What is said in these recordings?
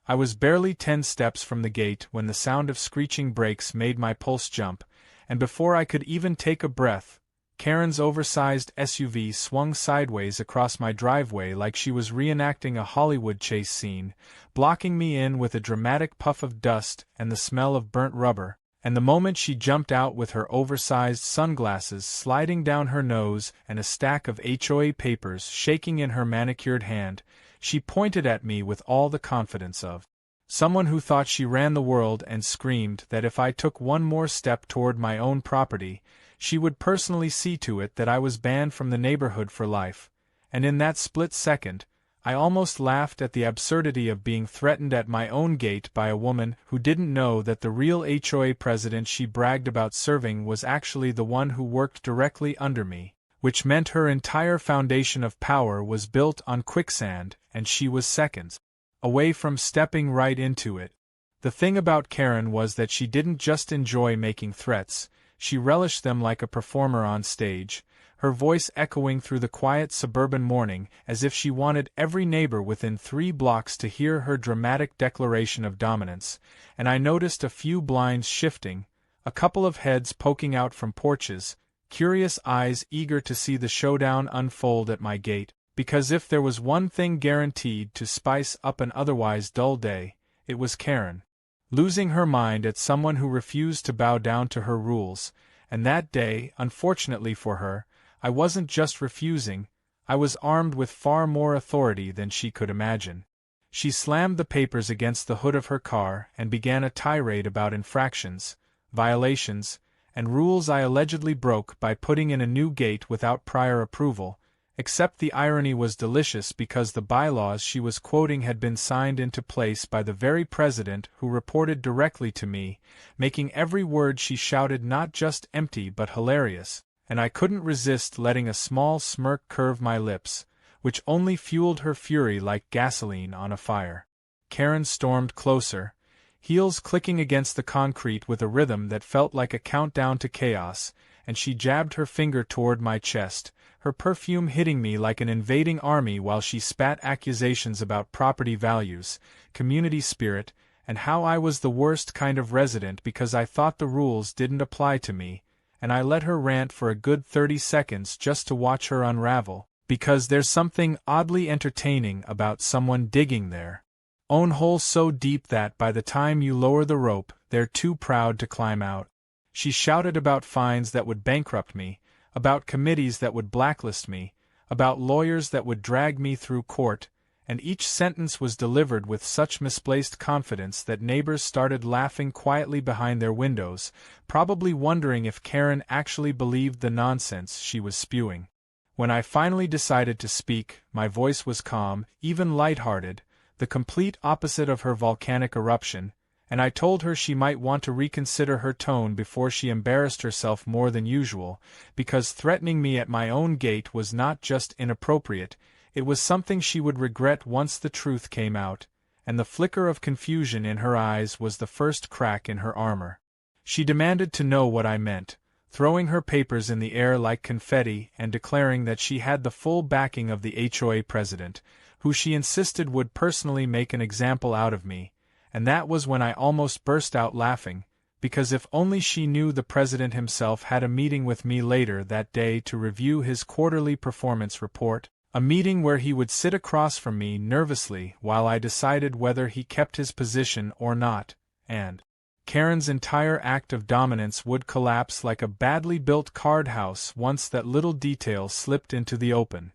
I was barely 10 steps from the gate when the sound of screeching brakes made my pulse jump, and before I could even take a breath, Karen's oversized SUV swung sideways across my driveway like she was reenacting a Hollywood chase scene, blocking me in with a dramatic puff of dust and the smell of burnt rubber, and the moment she jumped out with her oversized sunglasses sliding down her nose and a stack of HOA papers shaking in her manicured hand, she pointed at me with all the confidence of someone who thought she ran the world and screamed that if I took one more step toward my own property, she would personally see to it that I was banned from the neighborhood for life, and in that split second, I almost laughed at the absurdity of being threatened at my own gate by a woman who didn't know that the real HOA president she bragged about serving was actually the one who worked directly under me, which meant her entire foundation of power was built on quicksand, and she was seconds away from stepping right into it. The thing about Karen was that she didn't just enjoy making threats, she relished them like a performer on stage, her voice echoing through the quiet suburban morning as if she wanted every neighbor within 3 blocks to hear her dramatic declaration of dominance, and I noticed a few blinds shifting, a couple of heads poking out from porches, curious eyes eager to see the showdown unfold at my gate, because if there was one thing guaranteed to spice up an otherwise dull day, it was Karen, losing her mind at someone who refused to bow down to her rules, and that day, unfortunately for her, I wasn't just refusing, I was armed with far more authority than she could imagine. She slammed the papers against the hood of her car and began a tirade about infractions, violations, and rules I allegedly broke by putting in a new gate without prior approval, except the irony was delicious because the bylaws she was quoting had been signed into place by the very president who reported directly to me, making every word she shouted not just empty but hilarious, and I couldn't resist letting a small smirk curve my lips, which only fueled her fury like gasoline on a fire. Karen stormed closer, heels clicking against the concrete with a rhythm that felt like a countdown to chaos, and she jabbed her finger toward my chest, her perfume hitting me like an invading army while she spat accusations about property values, community spirit, and how I was the worst kind of resident because I thought the rules didn't apply to me, and I let her rant for a good 30 seconds just to watch her unravel, because there's something oddly entertaining about someone digging their own hole so deep that by the time you lower the rope, they're too proud to climb out. She shouted about fines that would bankrupt me, about committees that would blacklist me, about lawyers that would drag me through court, and each sentence was delivered with such misplaced confidence that neighbors started laughing quietly behind their windows, probably wondering if Karen actually believed the nonsense she was spewing. When I finally decided to speak, my voice was calm, even lighthearted, the complete opposite of her volcanic eruption, and I told her she might want to reconsider her tone before she embarrassed herself more than usual, because threatening me at my own gate was not just inappropriate, it was something she would regret once the truth came out, and the flicker of confusion in her eyes was the first crack in her armor. She demanded to know what I meant, throwing her papers in the air like confetti and declaring that she had the full backing of the HOA president, who she insisted would personally make an example out of me, and that was when I almost burst out laughing, because if only she knew the president himself had a meeting with me later that day to review his quarterly performance report, a meeting where he would sit across from me nervously while I decided whether he kept his position or not, and Karen's entire act of dominance would collapse like a badly built card house once that little detail slipped into the open.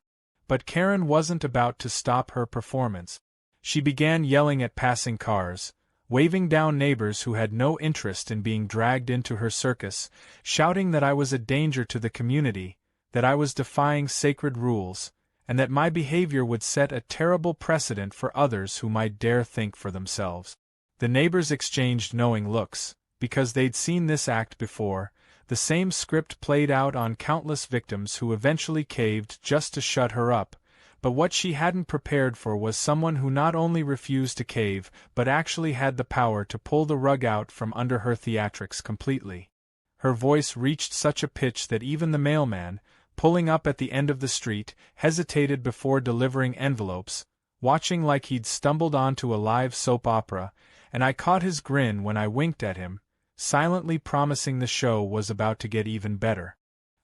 But Karen wasn't about to stop her performance. She began yelling at passing cars, waving down neighbors who had no interest in being dragged into her circus, shouting that I was a danger to the community, that I was defying sacred rules, and that my behavior would set a terrible precedent for others who might dare think for themselves. The neighbors exchanged knowing looks, because they'd seen this act before, the same script played out on countless victims who eventually caved just to shut her up. But what she hadn't prepared for was someone who not only refused to cave but actually had the power to pull the rug out from under her theatrics completely. Her voice reached such a pitch that even the mailman, pulling up at the end of the street, hesitated before delivering envelopes, watching like he'd stumbled onto a live soap opera, and I caught his grin when I winked at him, silently promising the show was about to get even better.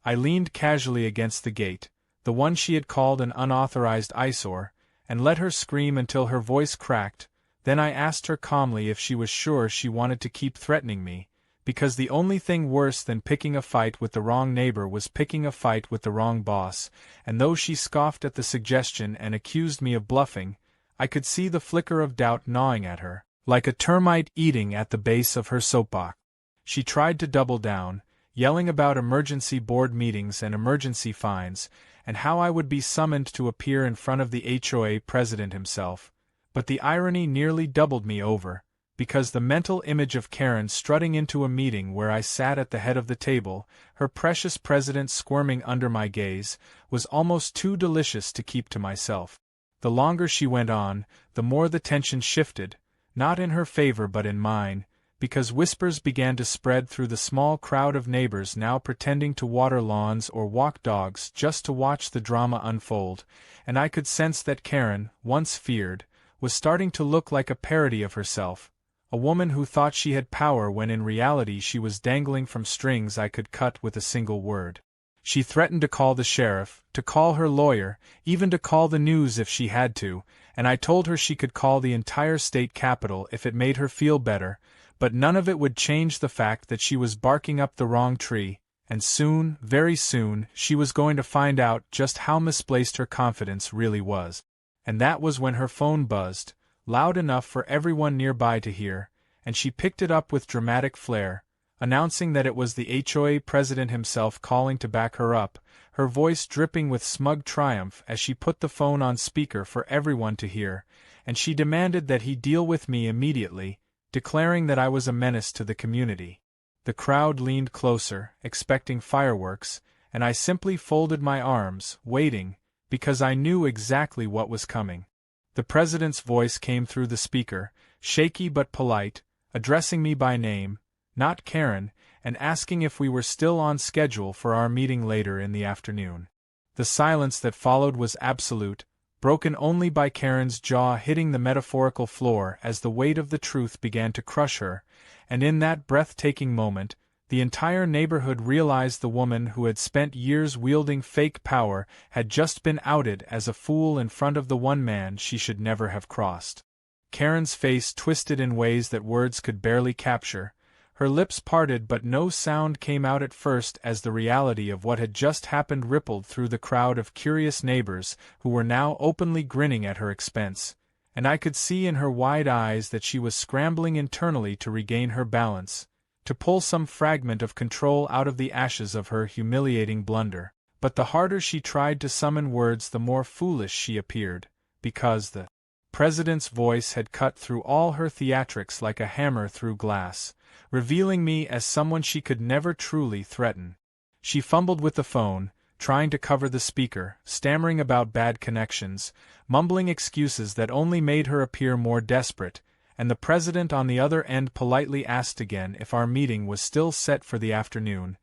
I leaned casually against the gate, the one she had called an unauthorized eyesore, and let her scream until her voice cracked. Then I asked her calmly if she was sure she wanted to keep threatening me, because the only thing worse than picking a fight with the wrong neighbor was picking a fight with the wrong boss, and though she scoffed at the suggestion and accused me of bluffing, I could see the flicker of doubt gnawing at her, like a termite eating at the base of her soapbox. She tried to double down, yelling about emergency board meetings and emergency fines, and how I would be summoned to appear in front of the HOA president himself, but the irony nearly doubled me over, because the mental image of Karen strutting into a meeting where I sat at the head of the table, her precious president squirming under my gaze, was almost too delicious to keep to myself. The longer she went on, the more the tension shifted, not in her favor but in mine, because whispers began to spread through the small crowd of neighbors now pretending to water lawns or walk dogs just to watch the drama unfold, and I could sense that Karen, once feared, was starting to look like a parody of herself, a woman who thought she had power when in reality she was dangling from strings I could cut with a single word. She threatened to call the sheriff, to call her lawyer, even to call the news if she had to, and I told her she could call the entire state capitol if it made her feel better, but none of it would change the fact that she was barking up the wrong tree, and soon, very soon, she was going to find out just how misplaced her confidence really was. And that was when her phone buzzed, loud enough for everyone nearby to hear, and she picked it up with dramatic flair, announcing that it was the HOA president himself calling to back her up, her voice dripping with smug triumph as she put the phone on speaker for everyone to hear, and she demanded that he deal with me immediately, declaring that I was a menace to the community. The crowd leaned closer, expecting fireworks, and I simply folded my arms, waiting, because I knew exactly what was coming. The president's voice came through the speaker, shaky but polite, addressing me by name, not Karen, and asking if we were still on schedule for our meeting later in the afternoon. The silence that followed was absolute, broken only by Karen's jaw hitting the metaphorical floor as the weight of the truth began to crush her, and in that breathtaking moment, the entire neighborhood realized the woman who had spent years wielding fake power had just been outed as a fool in front of the one man she should never have crossed. Karen's face twisted in ways that words could barely capture. Her lips parted but no sound came out at first as the reality of what had just happened rippled through the crowd of curious neighbors who were now openly grinning at her expense, and I could see in her wide eyes that she was scrambling internally to regain her balance, to pull some fragment of control out of the ashes of her humiliating blunder. But the harder she tried to summon words the more foolish she appeared, because the president's voice had cut through all her theatrics like a hammer through glass, revealing me as someone she could never truly threaten. She fumbled with the phone, trying to cover the speaker, stammering about bad connections, mumbling excuses that only made her appear more desperate, and the president on the other end politely asked again if our meeting was still set for the afternoon,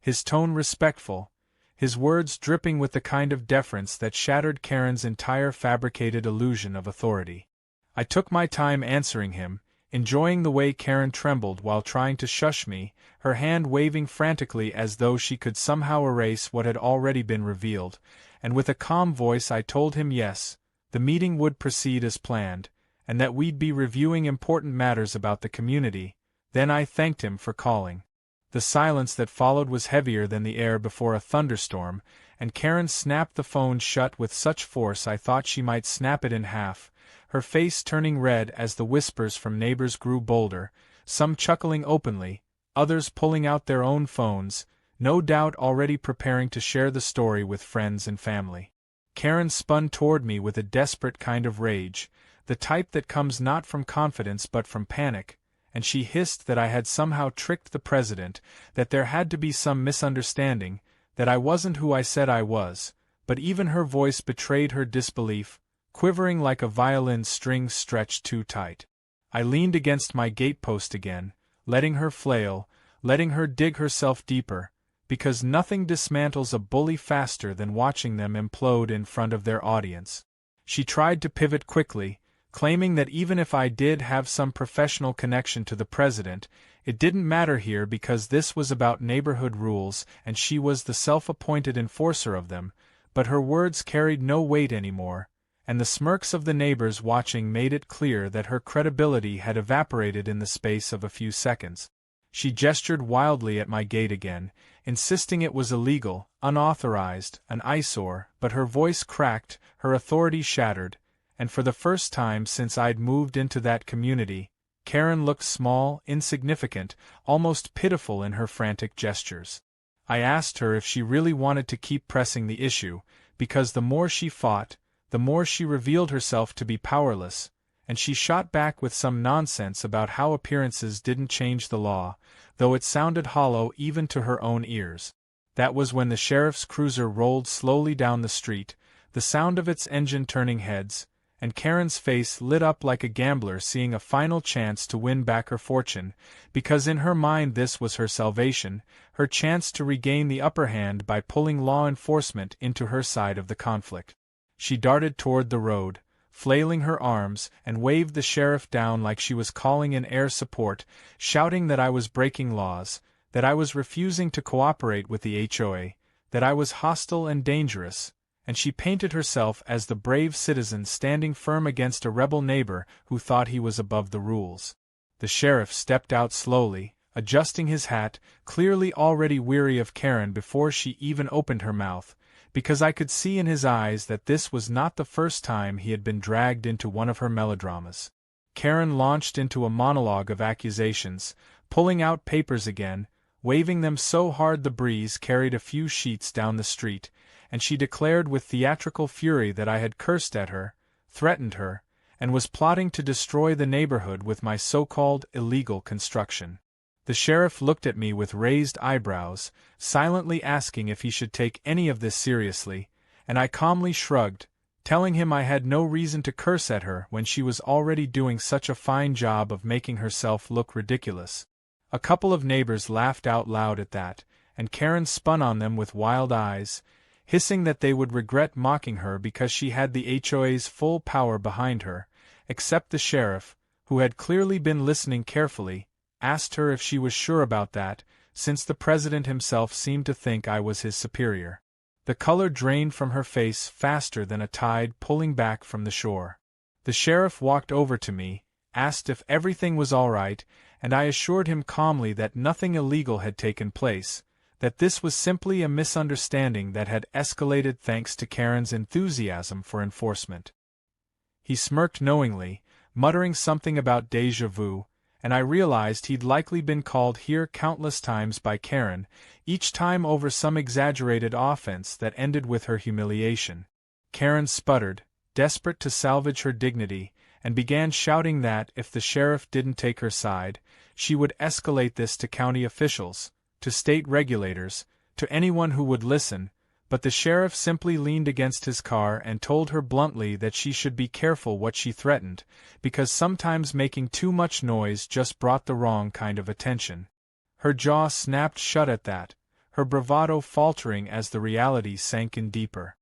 his tone respectful, his words dripping with the kind of deference that shattered Karen's entire fabricated illusion of authority. I took my time answering him, enjoying the way Karen trembled while trying to shush me, her hand waving frantically as though she could somehow erase what had already been revealed, and with a calm voice I told him yes, the meeting would proceed as planned, and that we'd be reviewing important matters about the community. Then I thanked him for calling. The silence that followed was heavier than the air before a thunderstorm, and Karen snapped the phone shut with such force I thought she might snap it in half, her face turning red as the whispers from neighbors grew bolder, some chuckling openly, others pulling out their own phones, no doubt already preparing to share the story with friends and family. Karen spun toward me with a desperate kind of rage, the type that comes not from confidence but from panic, and she hissed that I had somehow tricked the president, that there had to be some misunderstanding, that I wasn't who I said I was, but even her voice betrayed her disbelief, quivering like a violin string stretched too tight. I leaned against my gatepost again, letting her flail, letting her dig herself deeper, because nothing dismantles a bully faster than watching them implode in front of their audience. She tried to pivot quickly, claiming that even if I did have some professional connection to the president, it didn't matter here because this was about neighborhood rules and she was the self-appointed enforcer of them, but her words carried no weight anymore, and the smirks of the neighbors watching made it clear that her credibility had evaporated in the space of a few seconds. She gestured wildly at my gate again, insisting it was illegal, unauthorized, an eyesore, but her voice cracked, her authority shattered, and for the first time since I'd moved into that community, Karen looked small, insignificant, almost pitiful in her frantic gestures. I asked her if she really wanted to keep pressing the issue, because the more she fought, the more she revealed herself to be powerless, and she shot back with some nonsense about how appearances didn't change the law, though it sounded hollow even to her own ears. That was when the sheriff's cruiser rolled slowly down the street, the sound of its engine turning heads, and Karen's face lit up like a gambler seeing a final chance to win back her fortune, because in her mind this was her salvation, her chance to regain the upper hand by pulling law enforcement into her side of the conflict. She darted toward the road, flailing her arms, and waved the sheriff down like she was calling in air support, shouting that I was breaking laws, that I was refusing to cooperate with the HOA, that I was hostile and dangerous, and she painted herself as the brave citizen standing firm against a rebel neighbor who thought he was above the rules. The sheriff stepped out slowly, adjusting his hat, clearly already weary of Karen before she even opened her mouth, because I could see in his eyes that this was not the first time he had been dragged into one of her melodramas. Karen launched into a monologue of accusations, pulling out papers again, waving them so hard the breeze carried a few sheets down the street, and she declared with theatrical fury that I had cursed at her, threatened her, and was plotting to destroy the neighborhood with my so-called illegal construction. The sheriff looked at me with raised eyebrows, silently asking if he should take any of this seriously, and I calmly shrugged, telling him I had no reason to curse at her when she was already doing such a fine job of making herself look ridiculous. A couple of neighbors laughed out loud at that, and Karen spun on them with wild eyes, hissing that they would regret mocking her because she had the HOA's full power behind her, except the sheriff, who had clearly been listening carefully, asked her if she was sure about that, since the president himself seemed to think I was his superior. The color drained from her face faster than a tide pulling back from the shore. The sheriff walked over to me, asked if everything was all right, and I assured him calmly that nothing illegal had taken place, that this was simply a misunderstanding that had escalated thanks to Karen's enthusiasm for enforcement. He smirked knowingly, muttering something about déjà vu, and I realized he'd likely been called here countless times by Karen, each time over some exaggerated offense that ended with her humiliation. Karen sputtered, desperate to salvage her dignity, and began shouting that, if the sheriff didn't take her side, she would escalate this to county officials, to state regulators, to anyone who would listen, but the sheriff simply leaned against his car and told her bluntly that she should be careful what she threatened, because sometimes making too much noise just brought the wrong kind of attention. Her jaw snapped shut at that, her bravado faltering as the reality sank in deeper.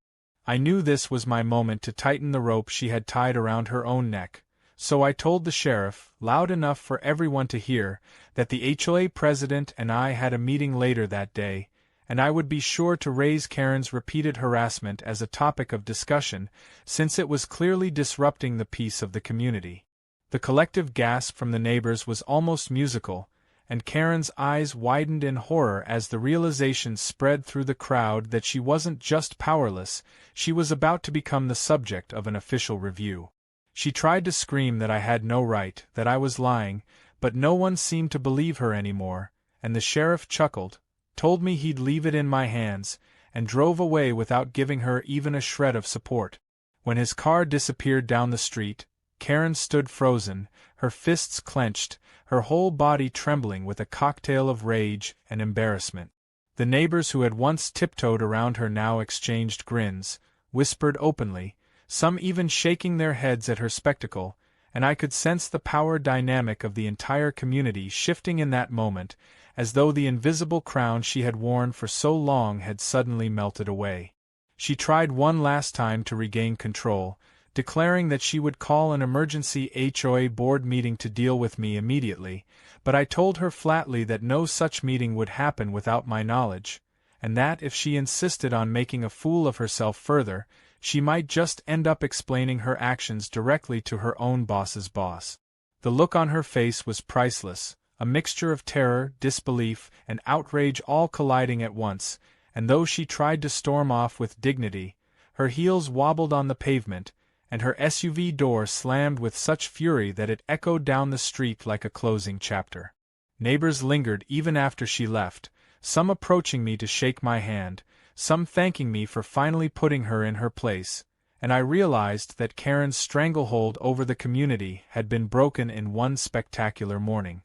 I knew this was my moment to tighten the rope she had tied around her own neck, so I told the sheriff, loud enough for everyone to hear, that the HOA president and I had a meeting later that day, and I would be sure to raise Karen's repeated harassment as a topic of discussion, since it was clearly disrupting the peace of the community. The collective gasp from the neighbors was almost musical, and Karen's eyes widened in horror as the realization spread through the crowd that she wasn't just powerless, she was about to become the subject of an official review. She tried to scream that I had no right, that I was lying, but no one seemed to believe her anymore, and the sheriff chuckled, told me he'd leave it in my hands, and drove away without giving her even a shred of support. When his car disappeared down the street, Karen stood frozen, her fists clenched, her whole body trembling with a cocktail of rage and embarrassment. The neighbors who had once tiptoed around her now exchanged grins, whispered openly, some even shaking their heads at her spectacle, and I could sense the power dynamic of the entire community shifting in that moment, as though the invisible crown she had worn for so long had suddenly melted away. She tried one last time to regain control, declaring that she would call an emergency HOA board meeting to deal with me immediately, but I told her flatly that no such meeting would happen without my knowledge, and that if she insisted on making a fool of herself further, she might just end up explaining her actions directly to her own boss's boss. The look on her face was priceless, a mixture of terror, disbelief, and outrage all colliding at once, and though she tried to storm off with dignity, her heels wobbled on the pavement, and her SUV door slammed with such fury that it echoed down the street like a closing chapter. Neighbors lingered even after she left, some approaching me to shake my hand, some thanking me for finally putting her in her place, and I realized that Karen's stranglehold over the community had been broken in one spectacular morning.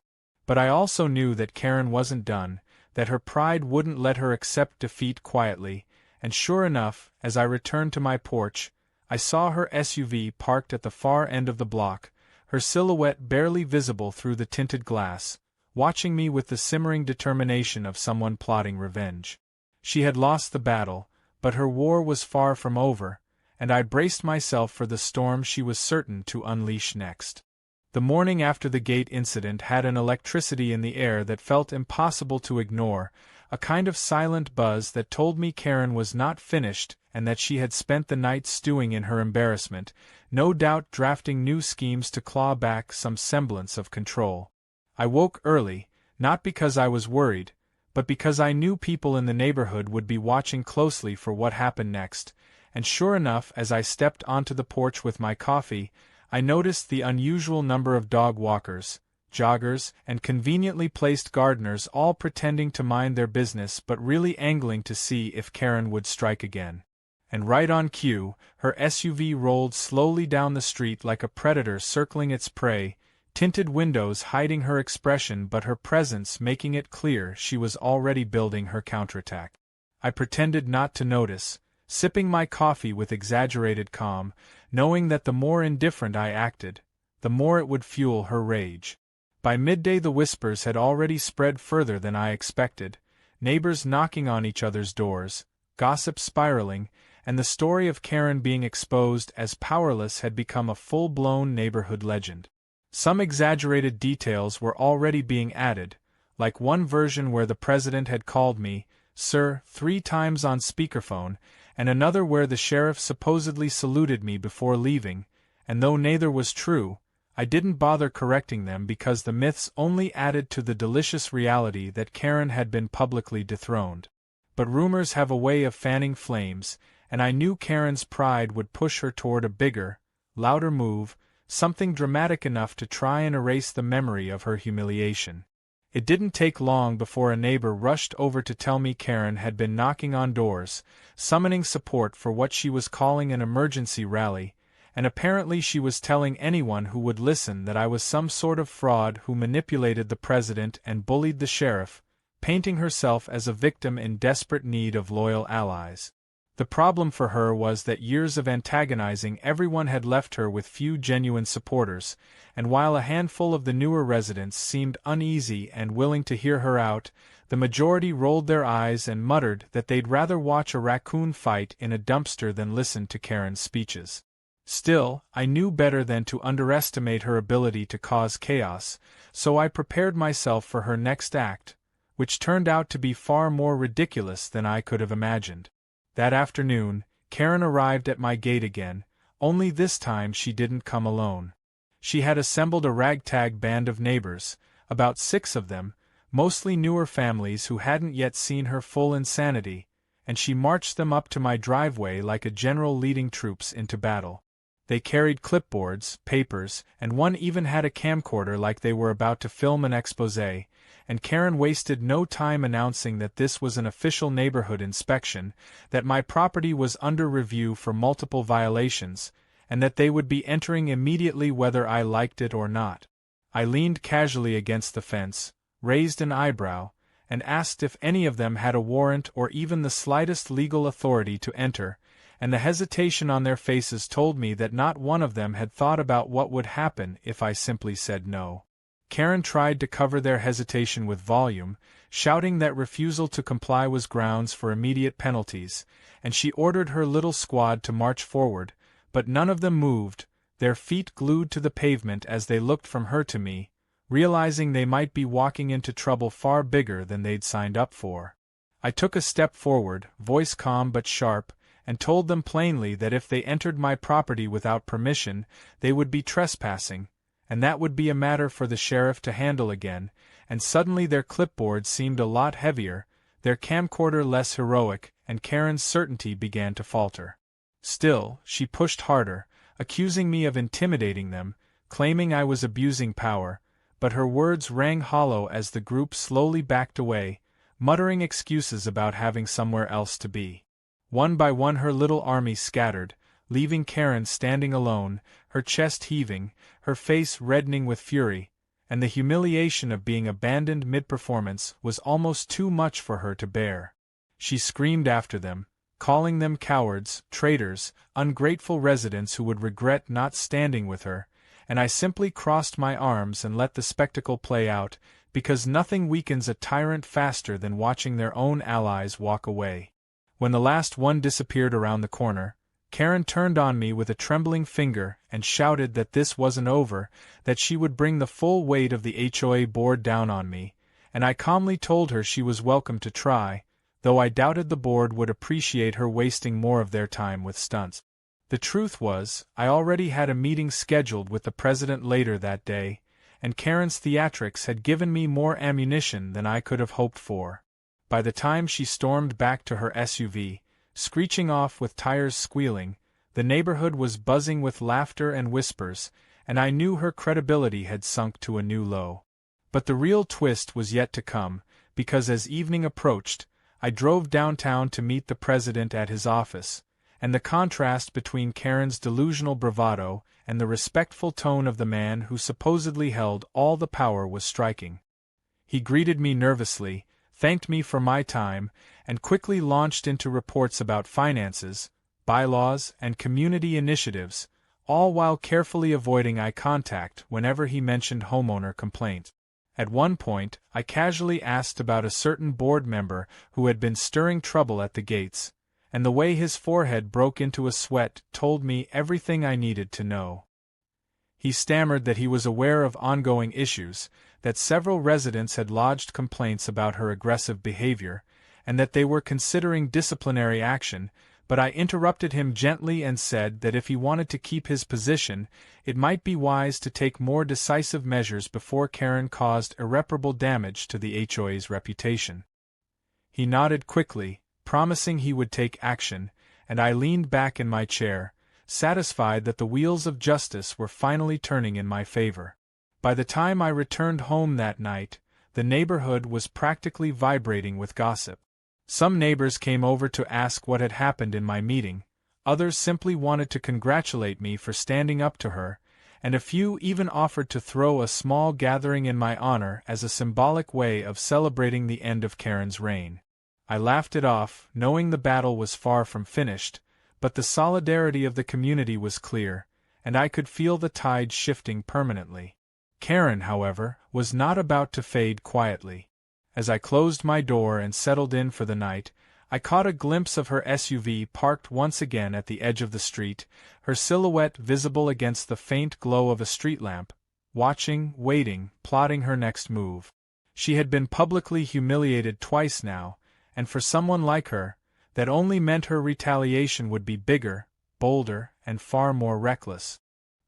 But I also knew that Karen wasn't done, that her pride wouldn't let her accept defeat quietly, and sure enough, as I returned to my porch, I saw her SUV parked at the far end of the block, her silhouette barely visible through the tinted glass, watching me with the simmering determination of someone plotting revenge. She had lost the battle, but her war was far from over, and I braced myself for the storm she was certain to unleash next. The morning after the gate incident had an electricity in the air that felt impossible to ignore, a kind of silent buzz that told me Karen was not finished and that she had spent the night stewing in her embarrassment, no doubt drafting new schemes to claw back some semblance of control. I woke early, not because I was worried, but because I knew people in the neighborhood would be watching closely for what happened next, and sure enough, as I stepped onto the porch with my coffee, I noticed the unusual number of dog walkers, joggers, and conveniently placed gardeners all pretending to mind their business but really angling to see if Karen would strike again. And right on cue, her SUV rolled slowly down the street like a predator circling its prey, tinted windows hiding her expression but her presence making it clear she was already building her counterattack. I pretended not to notice, sipping my coffee with exaggerated calm, knowing that the more indifferent I acted, the more it would fuel her rage. By midday the whispers had already spread further than I expected, neighbors knocking on each other's doors, gossip spiraling, and the story of Karen being exposed as powerless had become a full-blown neighborhood legend. Some exaggerated details were already being added, like one version where the president had called me, "Sir," 3 times on speakerphone, and another where the sheriff supposedly saluted me before leaving, and though neither was true, I didn't bother correcting them because the myths only added to the delicious reality that Karen had been publicly dethroned. But rumors have a way of fanning flames, and I knew Karen's pride would push her toward a bigger, louder move, something dramatic enough to try and erase the memory of her humiliation. It didn't take long before a neighbor rushed over to tell me Karen had been knocking on doors, summoning support for what she was calling an emergency rally, and apparently she was telling anyone who would listen that I was some sort of fraud who manipulated the president and bullied the sheriff, painting herself as a victim in desperate need of loyal allies. The problem for her was that years of antagonizing everyone had left her with few genuine supporters, and while a handful of the newer residents seemed uneasy and willing to hear her out, the majority rolled their eyes and muttered that they'd rather watch a raccoon fight in a dumpster than listen to Karen's speeches. Still, I knew better than to underestimate her ability to cause chaos, so I prepared myself for her next act, which turned out to be far more ridiculous than I could have imagined. That afternoon, Karen arrived at my gate again, only this time she didn't come alone. She had assembled a ragtag band of neighbors, about 6 of them, mostly newer families who hadn't yet seen her full insanity, and she marched them up to my driveway like a general leading troops into battle. They carried clipboards, papers, and one even had a camcorder like they were about to film an exposé, and Karen wasted no time announcing that this was an official neighborhood inspection, that my property was under review for multiple violations, and that they would be entering immediately whether I liked it or not. I leaned casually against the fence, raised an eyebrow, and asked if any of them had a warrant or even the slightest legal authority to enter, and the hesitation on their faces told me that not one of them had thought about what would happen if I simply said no. Karen tried to cover their hesitation with volume, shouting that refusal to comply was grounds for immediate penalties, and she ordered her little squad to march forward, but none of them moved, their feet glued to the pavement as they looked from her to me, realizing they might be walking into trouble far bigger than they'd signed up for. I took a step forward, voice calm but sharp, and told them plainly that if they entered my property without permission, they would be trespassing, and that would be a matter for the sheriff to handle again, and suddenly their clipboard seemed a lot heavier, their camcorder less heroic, and Karen's certainty began to falter. Still, she pushed harder, accusing me of intimidating them, claiming I was abusing power, but her words rang hollow as the group slowly backed away, muttering excuses about having somewhere else to be. One by one her little army scattered, leaving Karen standing alone, her chest heaving, her face reddening with fury, and the humiliation of being abandoned mid-performance was almost too much for her to bear. She screamed after them, calling them cowards, traitors, ungrateful residents who would regret not standing with her, and I simply crossed my arms and let the spectacle play out, because nothing weakens a tyrant faster than watching their own allies walk away. When the last one disappeared around the corner, Karen turned on me with a trembling finger and shouted that this wasn't over, that she would bring the full weight of the HOA board down on me, and I calmly told her she was welcome to try, though I doubted the board would appreciate her wasting more of their time with stunts. The truth was, I already had a meeting scheduled with the president later that day, and Karen's theatrics had given me more ammunition than I could have hoped for. By the time she stormed back to her SUV, screeching off with tires squealing, the neighborhood was buzzing with laughter and whispers, and I knew her credibility had sunk to a new low. But the real twist was yet to come, because as evening approached, I drove downtown to meet the president at his office, and the contrast between Karen's delusional bravado and the respectful tone of the man who supposedly held all the power was striking. He greeted me nervously, thanked me for my time, and quickly launched into reports about finances, bylaws, and community initiatives, all while carefully avoiding eye contact whenever he mentioned homeowner complaints. At one point, I casually asked about a certain board member who had been stirring trouble at the gates, and the way his forehead broke into a sweat told me everything I needed to know. He stammered that he was aware of ongoing issues, that several residents had lodged complaints about her aggressive behavior, and that they were considering disciplinary action, but I interrupted him gently and said that if he wanted to keep his position, it might be wise to take more decisive measures before Karen caused irreparable damage to the HOA's reputation. He nodded quickly, promising he would take action, and I leaned back in my chair, satisfied that the wheels of justice were finally turning in my favor. By the time I returned home that night, the neighborhood was practically vibrating with gossip. Some neighbors came over to ask what had happened in my meeting, others simply wanted to congratulate me for standing up to her, and a few even offered to throw a small gathering in my honor as a symbolic way of celebrating the end of Karen's reign. I laughed it off, knowing the battle was far from finished, but the solidarity of the community was clear, and I could feel the tide shifting permanently. Karen, however, was not about to fade quietly. As I closed my door and settled in for the night, I caught a glimpse of her SUV parked once again at the edge of the street, her silhouette visible against the faint glow of a street lamp, watching, waiting, plotting her next move. She had been publicly humiliated twice now, and for someone like her, that only meant her retaliation would be bigger, bolder, and far more reckless.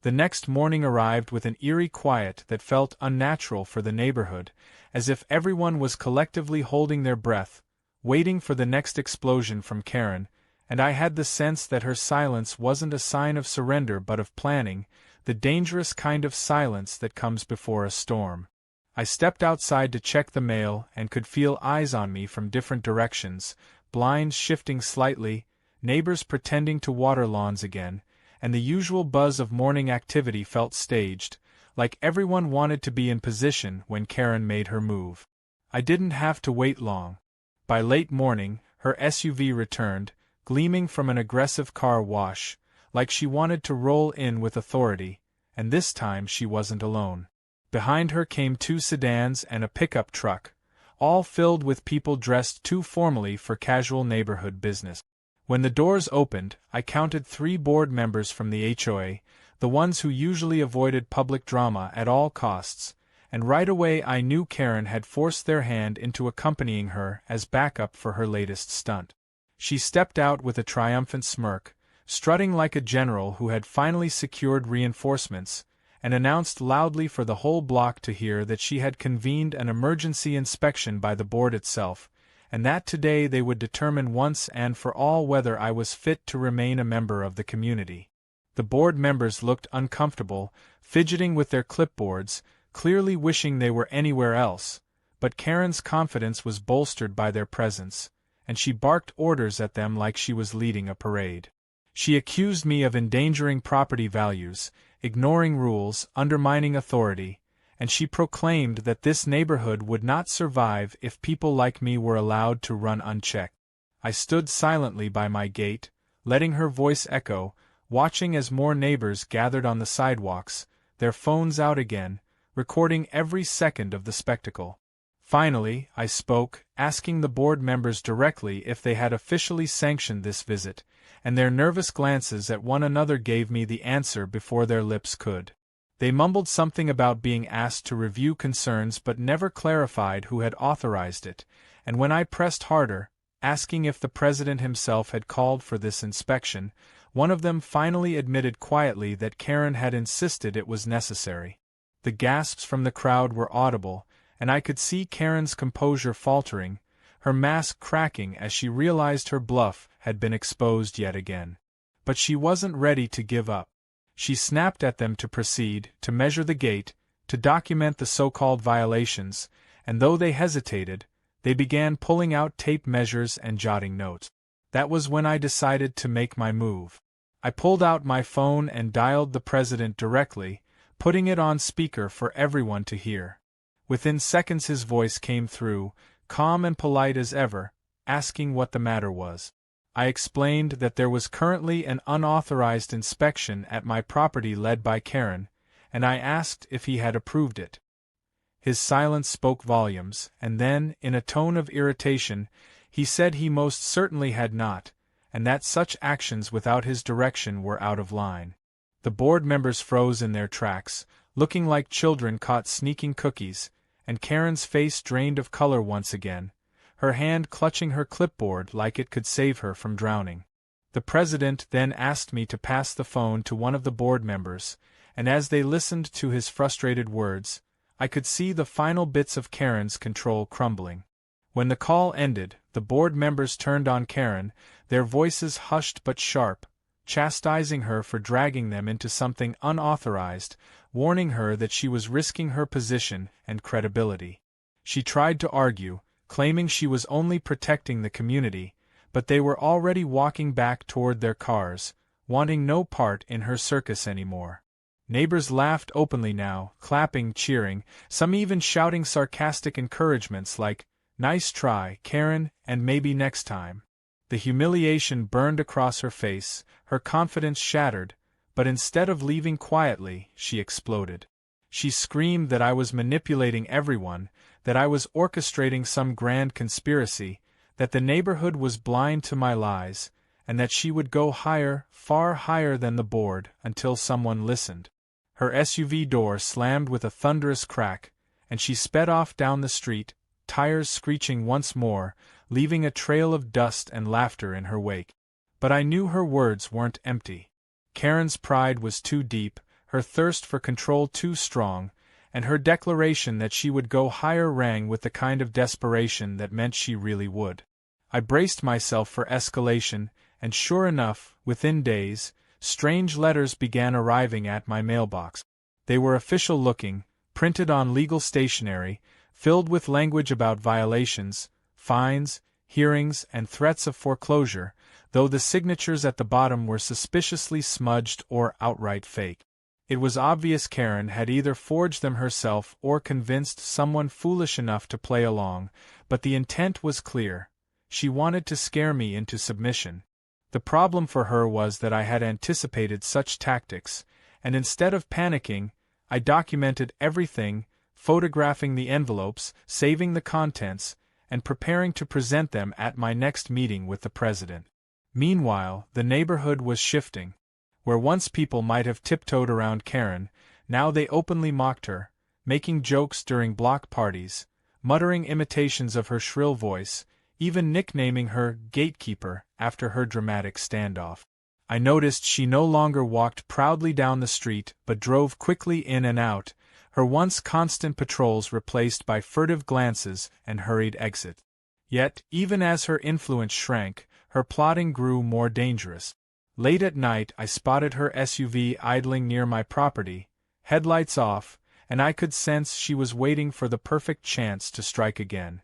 The next morning arrived with an eerie quiet that felt unnatural for the neighborhood, as if everyone was collectively holding their breath, waiting for the next explosion from Karen, and I had the sense that her silence wasn't a sign of surrender but of planning, the dangerous kind of silence that comes before a storm. I stepped outside to check the mail and could feel eyes on me from different directions, blinds shifting slightly, neighbors pretending to water lawns again, and the usual buzz of morning activity felt staged, like everyone wanted to be in position when Karen made her move. I didn't have to wait long. By late morning, her SUV returned, gleaming from an aggressive car wash, like she wanted to roll in with authority, and this time she wasn't alone. Behind her came 2 sedans and a pickup truck, all filled with people dressed too formally for casual neighborhood business. When the doors opened, I counted 3 board members from the HOA, the ones who usually avoided public drama at all costs, and right away I knew Karen had forced their hand into accompanying her as backup for her latest stunt. She stepped out with a triumphant smirk, strutting like a general who had finally secured reinforcements, and announced loudly for the whole block to hear that she had convened an emergency inspection by the board itself, and that today they would determine once and for all whether I was fit to remain a member of the community. The board members looked uncomfortable, fidgeting with their clipboards, clearly wishing they were anywhere else, but Karen's confidence was bolstered by their presence, and she barked orders at them like she was leading a parade. She accused me of endangering property values, ignoring rules, undermining authority, and she proclaimed that this neighborhood would not survive if people like me were allowed to run unchecked. I stood silently by my gate, letting her voice echo, watching as more neighbors gathered on the sidewalks, their phones out again, recording every second of the spectacle. Finally, I spoke, asking the board members directly if they had officially sanctioned this visit, and their nervous glances at one another gave me the answer before their lips could. They mumbled something about being asked to review concerns but never clarified who had authorized it, and when I pressed harder, asking if the president himself had called for this inspection, one of them finally admitted quietly that Karen had insisted it was necessary. The gasps from the crowd were audible, and I could see Karen's composure faltering, her mask cracking as she realized her bluff had been exposed yet again. But she wasn't ready to give up. She snapped at them to proceed, to measure the gate, to document the so-called violations, and though they hesitated, they began pulling out tape measures and jotting notes. That was when I decided to make my move. I pulled out my phone and dialed the president directly, putting it on speaker for everyone to hear. Within seconds his voice came through, calm and polite as ever, asking what the matter was. I explained that there was currently an unauthorized inspection at my property led by Karen, and I asked if he had approved it. His silence spoke volumes, and then, in a tone of irritation, he said he most certainly had not, and that such actions without his direction were out of line. The board members froze in their tracks, looking like children caught sneaking cookies, and Karen's face drained of color once again, her hand clutching her clipboard like it could save her from drowning. The president then asked me to pass the phone to one of the board members, and as they listened to his frustrated words, I could see the final bits of Karen's control crumbling. When the call ended, the board members turned on Karen, their voices hushed but sharp, chastising her for dragging them into something unauthorized, warning her that she was risking her position and credibility. She tried to argue, claiming she was only protecting the community, but they were already walking back toward their cars, wanting no part in her circus anymore. Neighbors laughed openly now, clapping, cheering, some even shouting sarcastic encouragements like, "Nice try, Karen, and maybe next time." The humiliation burned across her face, her confidence shattered, but instead of leaving quietly, she exploded. She screamed that I was manipulating everyone, that I was orchestrating some grand conspiracy, that the neighborhood was blind to my lies, and that she would go higher, far higher than the board, until someone listened. Her SUV door slammed with a thunderous crack, and she sped off down the street, tires screeching once more, leaving a trail of dust and laughter in her wake. But I knew her words weren't empty. Karen's pride was too deep, her thirst for control too strong, and her declaration that she would go higher rang with the kind of desperation that meant she really would. I braced myself for escalation, and sure enough, within days, strange letters began arriving at my mailbox. They were official-looking, printed on legal stationery, filled with language about violations, fines, hearings, and threats of foreclosure, though the signatures at the bottom were suspiciously smudged or outright fake. It was obvious Karen had either forged them herself or convinced someone foolish enough to play along, but the intent was clear. She wanted to scare me into submission. The problem for her was that I had anticipated such tactics, and instead of panicking, I documented everything, photographing the envelopes, saving the contents, and preparing to present them at my next meeting with the president. Meanwhile, the neighborhood was shifting. Where once people might have tiptoed around Karen, now they openly mocked her, making jokes during block parties, muttering imitations of her shrill voice, even nicknaming her gatekeeper after her dramatic standoff. I noticed she no longer walked proudly down the street but drove quickly in and out, her once constant patrols replaced by furtive glances and hurried exit. Yet, even as her influence shrank, her plotting grew more dangerous. Late at night I spotted her SUV idling near my property, headlights off, and I could sense she was waiting for the perfect chance to strike again.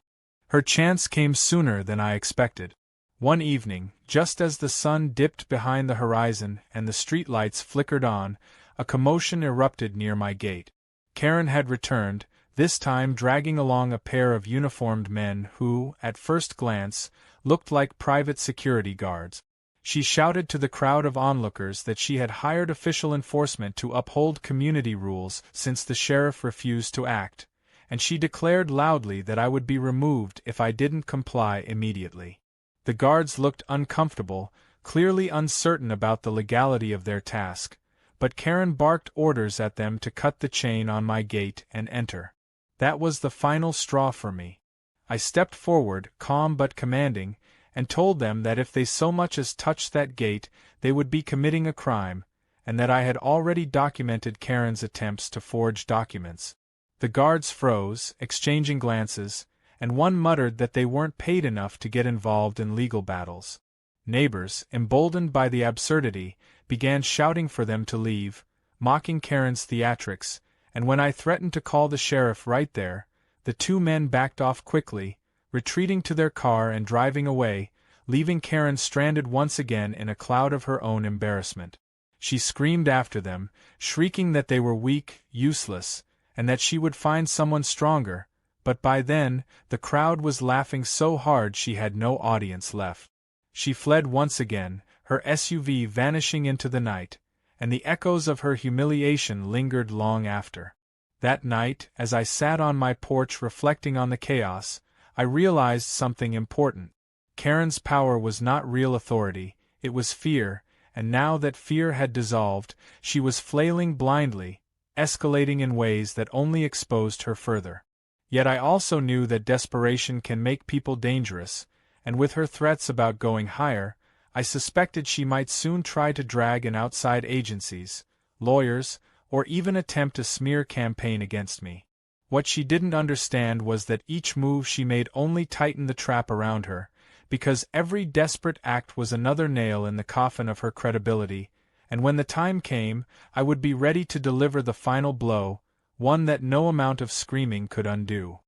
Her chance came sooner than I expected. One evening, just as the sun dipped behind the horizon and the streetlights flickered on, a commotion erupted near my gate. Karen had returned, this time dragging along a pair of uniformed men who, at first glance, looked like private security guards. She shouted to the crowd of onlookers that she had hired official enforcement to uphold community rules since the sheriff refused to act, and she declared loudly that I would be removed if I didn't comply immediately. The guards looked uncomfortable, clearly uncertain about the legality of their task, but Karen barked orders at them to cut the chain on my gate and enter. That was the final straw for me. I stepped forward, calm but commanding, and told them that if they so much as touched that gate, they would be committing a crime, and that I had already documented Karen's attempts to forge documents. The guards froze, exchanging glances, and one muttered that they weren't paid enough to get involved in legal battles. Neighbors, emboldened by the absurdity, began shouting for them to leave, mocking Karen's theatrics, and when I threatened to call the sheriff right there, the two men backed off quickly, retreating to their car and driving away, leaving Karen stranded once again in a cloud of her own embarrassment. She screamed after them, shrieking that they were weak, useless, and that she would find someone stronger, but by then, the crowd was laughing so hard she had no audience left. She fled once again, her SUV vanishing into the night, and the echoes of her humiliation lingered long after. That night, as I sat on my porch reflecting on the chaos, I realized something important. Karen's power was not real authority, it was fear, and now that fear had dissolved, she was flailing blindly, escalating in ways that only exposed her further. Yet I also knew that desperation can make people dangerous, and with her threats about going higher, I suspected she might soon try to drag in outside agencies, lawyers, or even attempt a smear campaign against me. What she didn't understand was that each move she made only tightened the trap around her, because every desperate act was another nail in the coffin of her credibility, and when the time came, I would be ready to deliver the final blow, one that no amount of screaming could undo.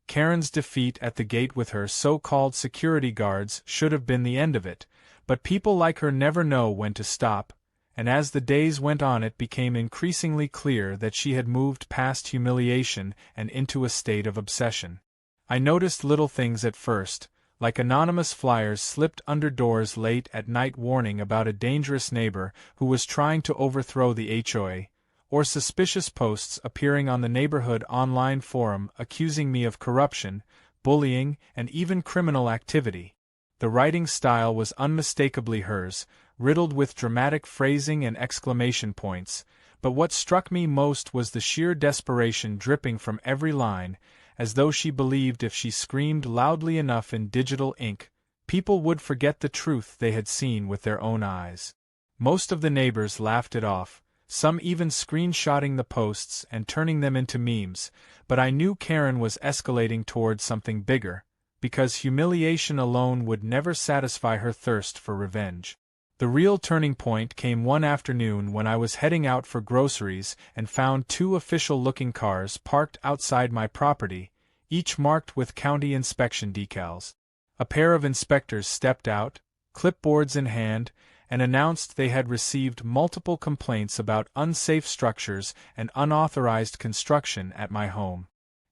Karen's defeat at the gate with her so-called security guards should have been the end of it, but people like her never know when to stop, and as the days went on it became increasingly clear that she had moved past humiliation and into a state of obsession. I noticed little things at first, like anonymous flyers slipped under doors late at night warning about a dangerous neighbor who was trying to overthrow the HOA, or suspicious posts appearing on the neighborhood online forum accusing me of corruption, bullying, and even criminal activity. The writing style was unmistakably hers, riddled with dramatic phrasing and exclamation points, but what struck me most was the sheer desperation dripping from every line, as though she believed if she screamed loudly enough in digital ink, people would forget the truth they had seen with their own eyes. Most of the neighbors laughed it off, some even screenshotting the posts and turning them into memes, but I knew Karen was escalating towards something bigger, because humiliation alone would never satisfy her thirst for revenge. The real turning point came one afternoon when I was heading out for groceries and found two official-looking cars parked outside my property, each marked with county inspection decals. A pair of inspectors stepped out, clipboards in hand, and announced they had received multiple complaints about unsafe structures and unauthorized construction at my home.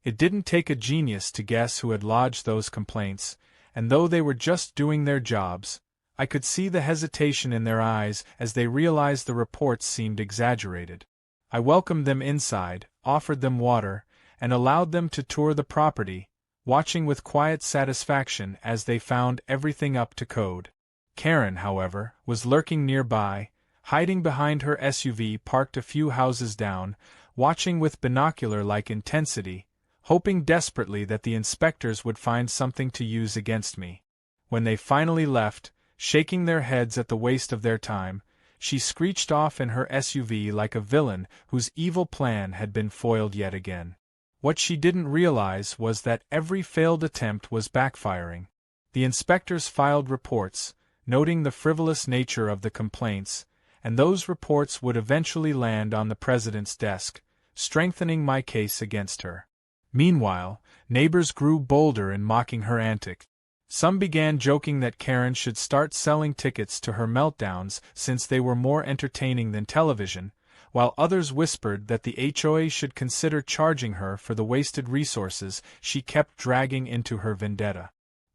It didn't take a genius to guess who had lodged those complaints, and though they were just doing their jobs, I could see the hesitation in their eyes as they realized the reports seemed exaggerated. I welcomed them inside, offered them water, and allowed them to tour the property, watching with quiet satisfaction as they found everything up to code. Karen, however, was lurking nearby, hiding behind her SUV parked a few houses down, watching with binocular-like intensity, hoping desperately that the inspectors would find something to use against me. When they finally left, shaking their heads at the waste of their time, she screeched off in her SUV like a villain whose evil plan had been foiled yet again. What she didn't realize was that every failed attempt was backfiring. The inspectors filed reports, noting the frivolous nature of the complaints, and those reports would eventually land on the president's desk, strengthening my case against her. Meanwhile, neighbors grew bolder in mocking her antics. Some began joking that Karen should start selling tickets to her meltdowns since they were more entertaining than television, while others whispered that the HOA should consider charging her for the wasted resources she kept dragging into her vendetta.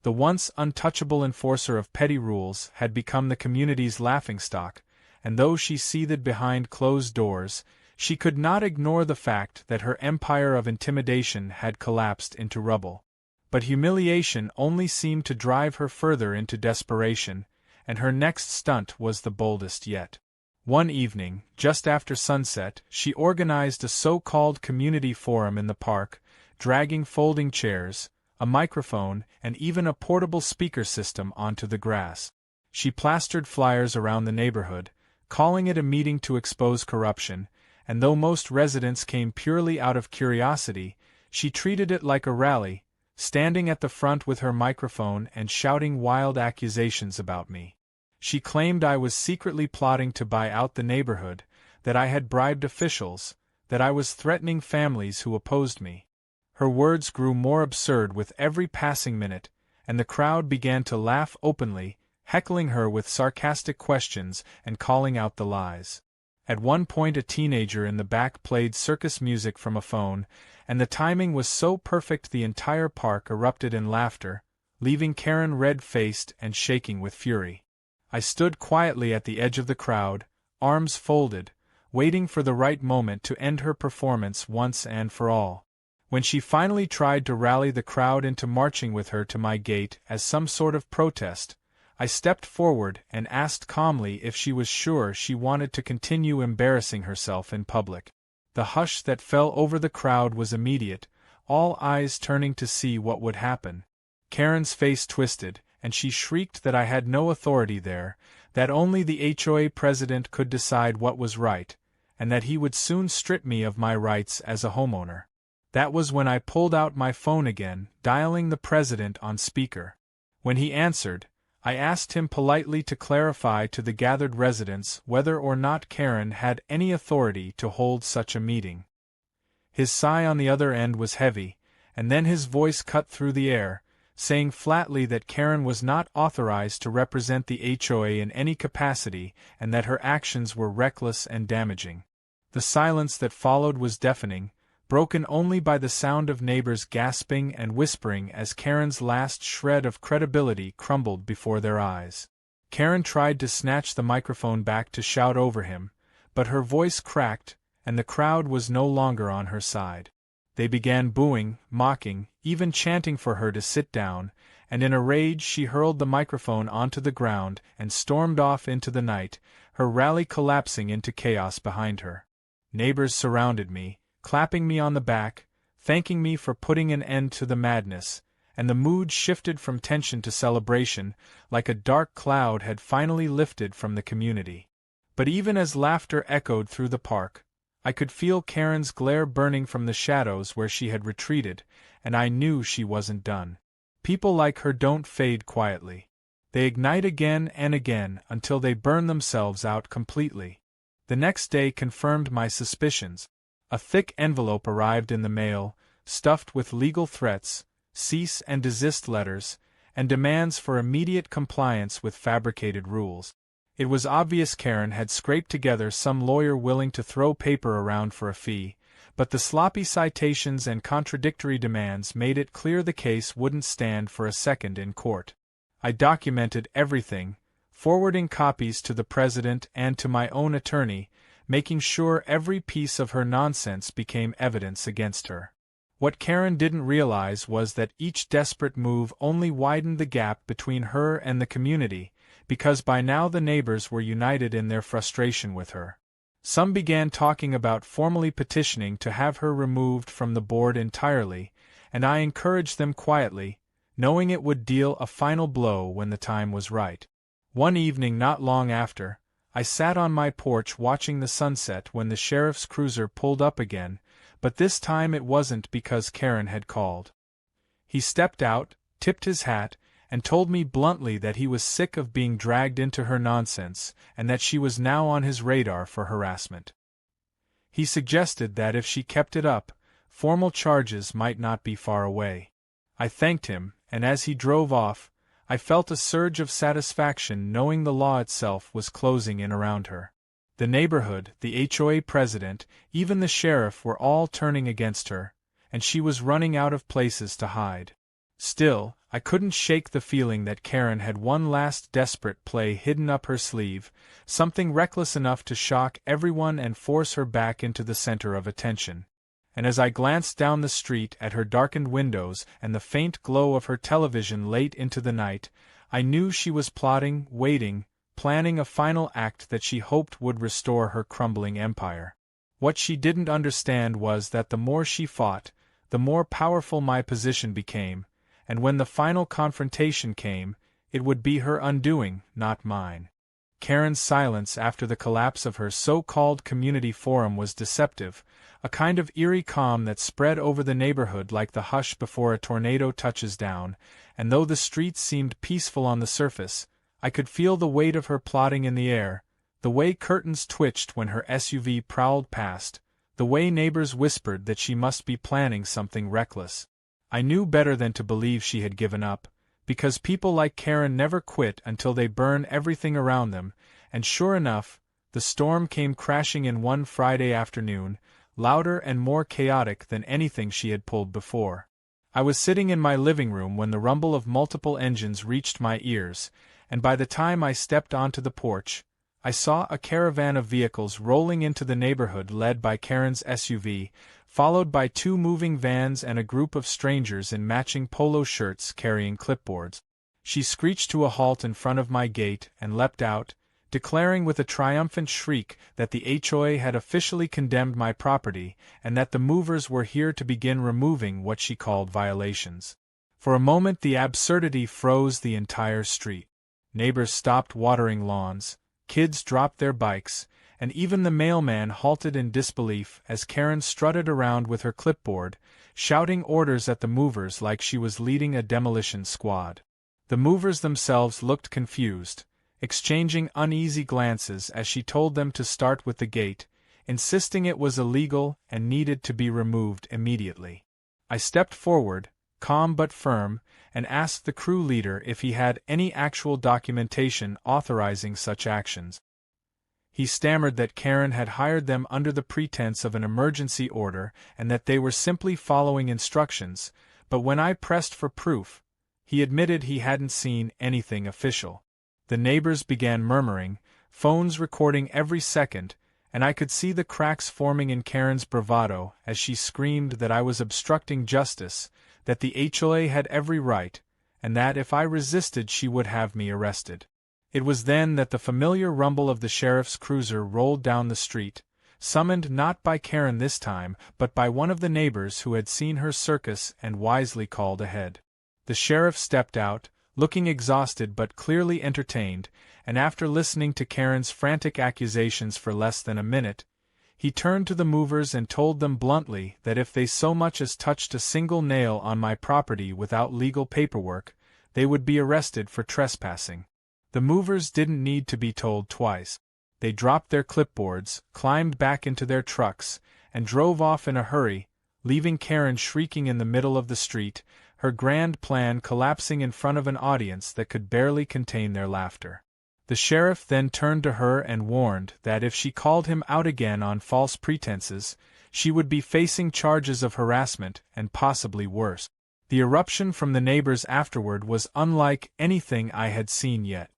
The once untouchable enforcer of petty rules had become the community's laughingstock, and though she seethed behind closed doors, she could not ignore the fact that her empire of intimidation had collapsed into rubble. But humiliation only seemed to drive her further into desperation, and her next stunt was the boldest yet. One evening, just after sunset, she organized a so-called community forum in the park, dragging folding chairs, a microphone, and even a portable speaker system onto the grass. She plastered flyers around the neighborhood, calling it a meeting to expose corruption, and though most residents came purely out of curiosity, she treated it like a rally, standing at the front with her microphone and shouting wild accusations about me. She claimed I was secretly plotting to buy out the neighborhood, that I had bribed officials, that I was threatening families who opposed me. Her words grew more absurd with every passing minute, and the crowd began to laugh openly, heckling her with sarcastic questions and calling out the lies. At one point a teenager in the back played circus music from a phone, and the timing was so perfect the entire park erupted in laughter, leaving Karen red-faced and shaking with fury. I stood quietly at the edge of the crowd, arms folded, waiting for the right moment to end her performance once and for all. When she finally tried to rally the crowd into marching with her to my gate as some sort of protest, I stepped forward and asked calmly if she was sure she wanted to continue embarrassing herself in public. The hush that fell over the crowd was immediate, all eyes turning to see what would happen. Karen's face twisted, and she shrieked that I had no authority there, that only the HOA president could decide what was right, and that he would soon strip me of my rights as a homeowner. That was when I pulled out my phone again, dialing the president on speaker. When he answered, I asked him politely to clarify to the gathered residents whether or not Karen had any authority to hold such a meeting. His sigh on the other end was heavy, and then his voice cut through the air, saying flatly that Karen was not authorized to represent the HOA in any capacity and that her actions were reckless and damaging. The silence that followed was deafening, broken only by the sound of neighbors gasping and whispering as Karen's last shred of credibility crumbled before their eyes. Karen tried to snatch the microphone back to shout over him, but her voice cracked, and the crowd was no longer on her side. They began booing, mocking, even chanting for her to sit down, and in a rage she hurled the microphone onto the ground and stormed off into the night, her rally collapsing into chaos behind her. Neighbors surrounded me, clapping me on the back, thanking me for putting an end to the madness, and the mood shifted from tension to celebration, like a dark cloud had finally lifted from the community. But even as laughter echoed through the park, I could feel Karen's glare burning from the shadows where she had retreated, and I knew she wasn't done. People like her don't fade quietly. They ignite again and again until they burn themselves out completely. The next day confirmed my suspicions. A thick envelope arrived in the mail, stuffed with legal threats, cease and desist letters, and demands for immediate compliance with fabricated rules. It was obvious Karen had scraped together some lawyer willing to throw paper around for a fee, but the sloppy citations and contradictory demands made it clear the case wouldn't stand for a second in court. I documented everything, forwarding copies to the president and to my own attorney, making sure every piece of her nonsense became evidence against her. What Karen didn't realize was that each desperate move only widened the gap between her and the community, because by now the neighbors were united in their frustration with her. Some began talking about formally petitioning to have her removed from the board entirely, and I encouraged them quietly, knowing it would deal a final blow when the time was right. One evening not long after, I sat on my porch watching the sunset when the sheriff's cruiser pulled up again, but this time it wasn't because Karen had called. He stepped out, tipped his hat, and told me bluntly that he was sick of being dragged into her nonsense and that she was now on his radar for harassment. He suggested that if she kept it up, formal charges might not be far away. I thanked him, and as he drove off, I felt a surge of satisfaction knowing the law itself was closing in around her. The neighborhood, the HOA president, even the sheriff were all turning against her, and she was running out of places to hide. Still, I couldn't shake the feeling that Karen had one last desperate play hidden up her sleeve, something reckless enough to shock everyone and force her back into the center of attention. And as I glanced down the street at her darkened windows and the faint glow of her television late into the night, I knew she was plotting, waiting, planning a final act that she hoped would restore her crumbling empire. What she didn't understand was that the more she fought, the more powerful my position became, and when the final confrontation came, it would be her undoing, not mine. Karen's silence after the collapse of her so-called community forum was deceptive, a kind of eerie calm that spread over the neighborhood like the hush before a tornado touches down, and though the streets seemed peaceful on the surface, I could feel the weight of her plotting in the air, the way curtains twitched when her SUV prowled past, the way neighbors whispered that she must be planning something reckless. I knew better than to believe she had given up, because people like Karen never quit until they burn everything around them, and sure enough, the storm came crashing in one Friday afternoon, louder and more chaotic than anything she had pulled before. I was sitting in my living room when the rumble of multiple engines reached my ears, and by the time I stepped onto the porch, I saw a caravan of vehicles rolling into the neighborhood led by Karen's SUV, followed by two moving vans and a group of strangers in matching polo shirts carrying clipboards. She screeched to a halt in front of my gate and leapt out, declaring with a triumphant shriek that the HOA had officially condemned my property and that the movers were here to begin removing what she called violations. For a moment the absurdity froze the entire street. Neighbors stopped watering lawns, kids dropped their bikes, and even the mailman halted in disbelief as Karen strutted around with her clipboard, shouting orders at the movers like she was leading a demolition squad. The movers themselves looked confused, exchanging uneasy glances as she told them to start with the gate, insisting it was illegal and needed to be removed immediately. I stepped forward, calm but firm, and asked the crew leader if he had any actual documentation authorizing such actions. He stammered that Karen had hired them under the pretense of an emergency order and that they were simply following instructions, but when I pressed for proof, he admitted he hadn't seen anything official. The neighbors began murmuring, phones recording every second, and I could see the cracks forming in Karen's bravado as she screamed that I was obstructing justice, that the HOA had every right, and that if I resisted she would have me arrested. It was then that the familiar rumble of the sheriff's cruiser rolled down the street, summoned not by Karen this time, but by one of the neighbors who had seen her circus and wisely called ahead. The sheriff stepped out, looking exhausted but clearly entertained, and after listening to Karen's frantic accusations for less than a minute, he turned to the movers and told them bluntly that if they so much as touched a single nail on my property without legal paperwork, they would be arrested for trespassing. The movers didn't need to be told twice. They dropped their clipboards, climbed back into their trucks, and drove off in a hurry, leaving Karen shrieking in the middle of the street, her grand plan collapsing in front of an audience that could barely contain their laughter. The sheriff then turned to her and warned that if she called him out again on false pretenses, she would be facing charges of harassment and possibly worse. The eruption from the neighbors afterward was unlike anything I had seen yet.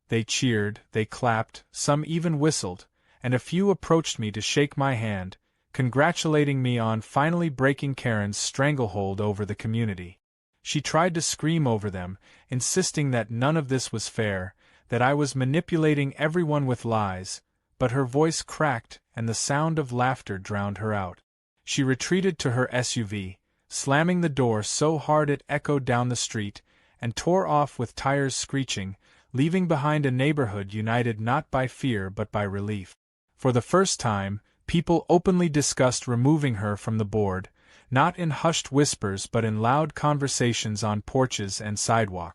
They cheered, they clapped, some even whistled, and a few approached me to shake my hand, congratulating me on finally breaking Karen's stranglehold over the community. She tried to scream over them, insisting that none of this was fair, that I was manipulating everyone with lies, but her voice cracked and the sound of laughter drowned her out. She retreated to her SUV, slamming the door so hard it echoed down the street, and tore off with tires screeching, leaving behind a neighborhood united not by fear but by relief. For the first time, people openly discussed removing her from the board, not in hushed whispers but in loud conversations on porches and sidewalk.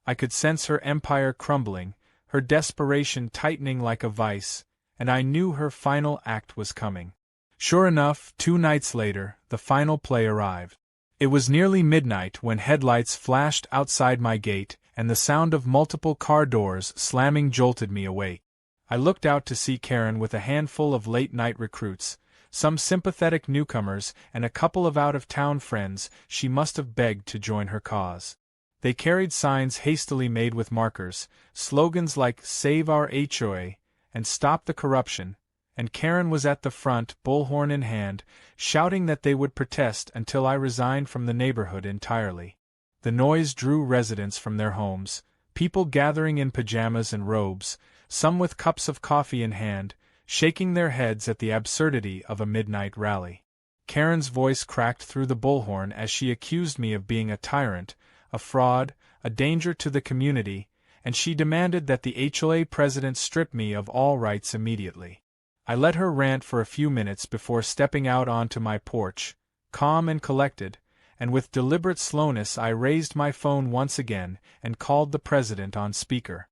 I could sense her empire crumbling, her desperation tightening like a vice, and I knew her final act was coming. Sure enough, 2 nights later, the final play arrived. It was nearly midnight when headlights flashed outside my gate, and the sound of multiple car doors slamming jolted me awake. I looked out to see Karen with a handful of late-night recruits, some sympathetic newcomers and a couple of out-of-town friends she must have begged to join her cause. They carried signs hastily made with markers, slogans like "Save our HOA" and "Stop the corruption," and Karen was at the front, bullhorn in hand, shouting that they would protest until I resigned from the neighborhood entirely. The noise drew residents from their homes, people gathering in pajamas and robes, some with cups of coffee in hand, shaking their heads at the absurdity of a midnight rally. Karen's voice cracked through the bullhorn as she accused me of being a tyrant, a fraud, a danger to the community, and she demanded that the HOA president strip me of all rights immediately. I let her rant for a few minutes before stepping out onto my porch, calm and collected, and with deliberate slowness I raised my phone once again and called the president on speaker.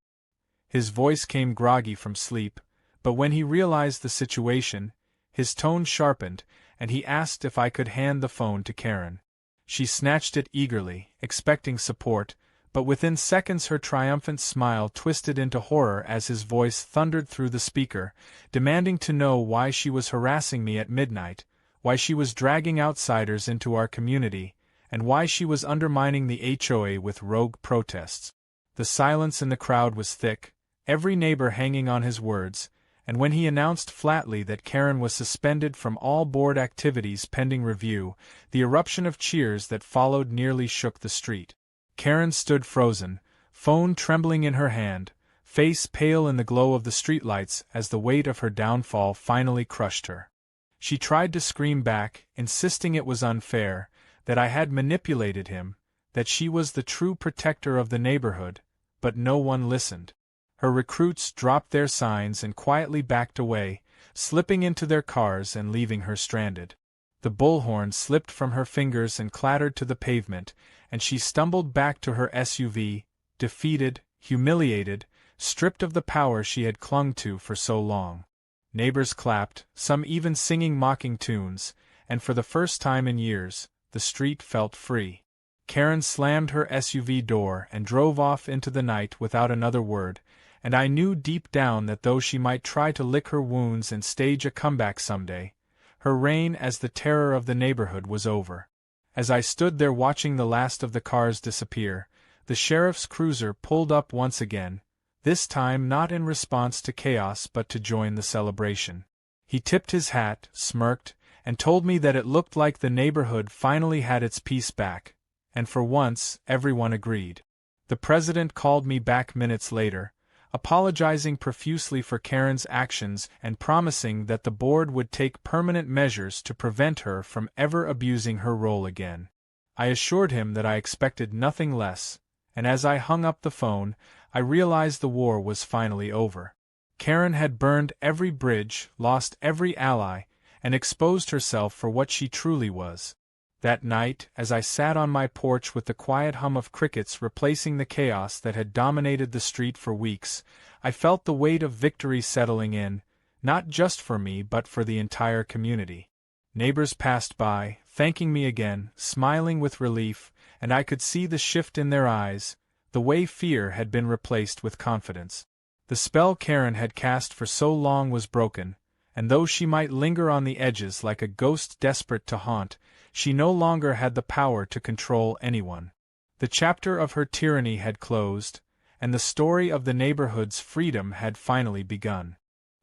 His voice came groggy from sleep, but when he realized the situation, his tone sharpened, and he asked if I could hand the phone to Karen. She snatched it eagerly, expecting support, but within seconds her triumphant smile twisted into horror as his voice thundered through the speaker, demanding to know why she was harassing me at midnight, why she was dragging outsiders into our community, and why she was undermining the HOA with rogue protests. The silence in the crowd was thick, every neighbor hanging on his words, and when he announced flatly that Karen was suspended from all board activities pending review, the eruption of cheers that followed nearly shook the street. Karen stood frozen, phone trembling in her hand, face pale in the glow of the streetlights as the weight of her downfall finally crushed her. She tried to scream back, insisting it was unfair, that I had manipulated him, that she was the true protector of the neighborhood, but no one listened. Her recruits dropped their signs and quietly backed away, slipping into their cars and leaving her stranded. The bullhorn slipped from her fingers and clattered to the pavement, and she stumbled back to her SUV, defeated, humiliated, stripped of the power she had clung to for so long. Neighbors clapped, some even singing mocking tunes, and for the first time in years, the street felt free. Karen slammed her SUV door and drove off into the night without another word, and I knew deep down that though she might try to lick her wounds and stage a comeback someday, her reign as the terror of the neighborhood was over. As I stood there watching the last of the cars disappear, the sheriff's cruiser pulled up once again, this time not in response to chaos but to join the celebration. He tipped his hat, smirked, and told me that it looked like the neighborhood finally had its peace back, and for once, everyone agreed. The president called me back minutes later, apologizing profusely for Karen's actions and promising that the board would take permanent measures to prevent her from ever abusing her role again. I assured him that I expected nothing less, and as I hung up the phone, I realized the war was finally over. Karen had burned every bridge, lost every ally, and exposed herself for what she truly was. That night, as I sat on my porch with the quiet hum of crickets replacing the chaos that had dominated the street for weeks, I felt the weight of victory settling in, not just for me but for the entire community. Neighbors passed by, thanking me again, smiling with relief, and I could see the shift in their eyes, the way fear had been replaced with confidence. The spell Karen had cast for so long was broken, and though she might linger on the edges like a ghost desperate to haunt, she no longer had the power to control anyone. The chapter of her tyranny had closed, and the story of the neighborhood's freedom had finally begun.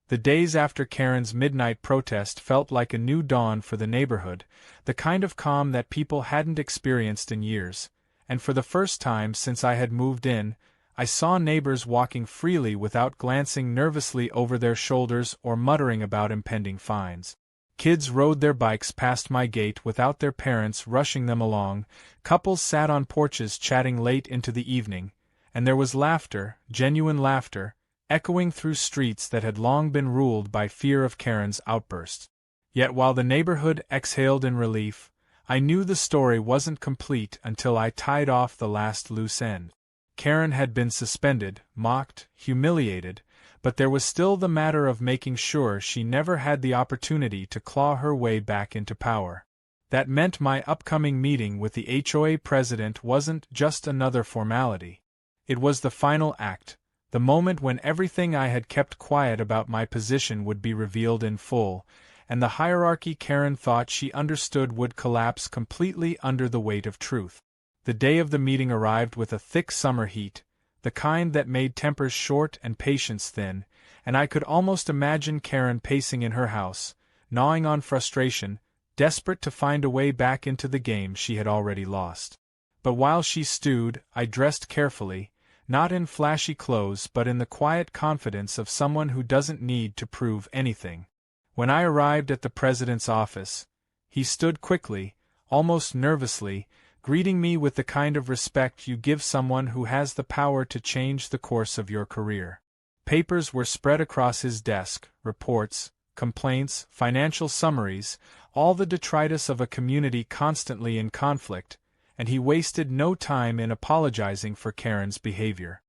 The days after Karen's midnight protest felt like a new dawn for the neighborhood, the kind of calm that people hadn't experienced in years, and for the first time since I had moved in, I saw neighbors walking freely without glancing nervously over their shoulders or muttering about impending fines. Kids rode their bikes past my gate without their parents rushing them along, couples sat on porches chatting late into the evening, and there was laughter, genuine laughter, echoing through streets that had long been ruled by fear of Karen's outbursts. Yet while the neighborhood exhaled in relief, I knew the story wasn't complete until I tied off the last loose end. Karen had been suspended, mocked, humiliated, but there was still the matter of making sure she never had the opportunity to claw her way back into power. That meant my upcoming meeting with the HOA president wasn't just another formality. It was the final act, the moment when everything I had kept quiet about my position would be revealed in full, and the hierarchy Karen thought she understood would collapse completely under the weight of truth. The day of the meeting arrived with a thick summer heat, the kind that made tempers short and patience thin, and I could almost imagine Karen pacing in her house, gnawing on frustration, desperate to find a way back into the game she had already lost. But while she stewed, I dressed carefully, not in flashy clothes but in the quiet confidence of someone who doesn't need to prove anything. When I arrived at the president's office, he stood quickly, almost nervously, greeting me with the kind of respect you give someone who has the power to change the course of your career. Papers were spread across his desk, reports, complaints, financial summaries, all the detritus of a community constantly in conflict, and he wasted no time in apologizing for Karen's behavior.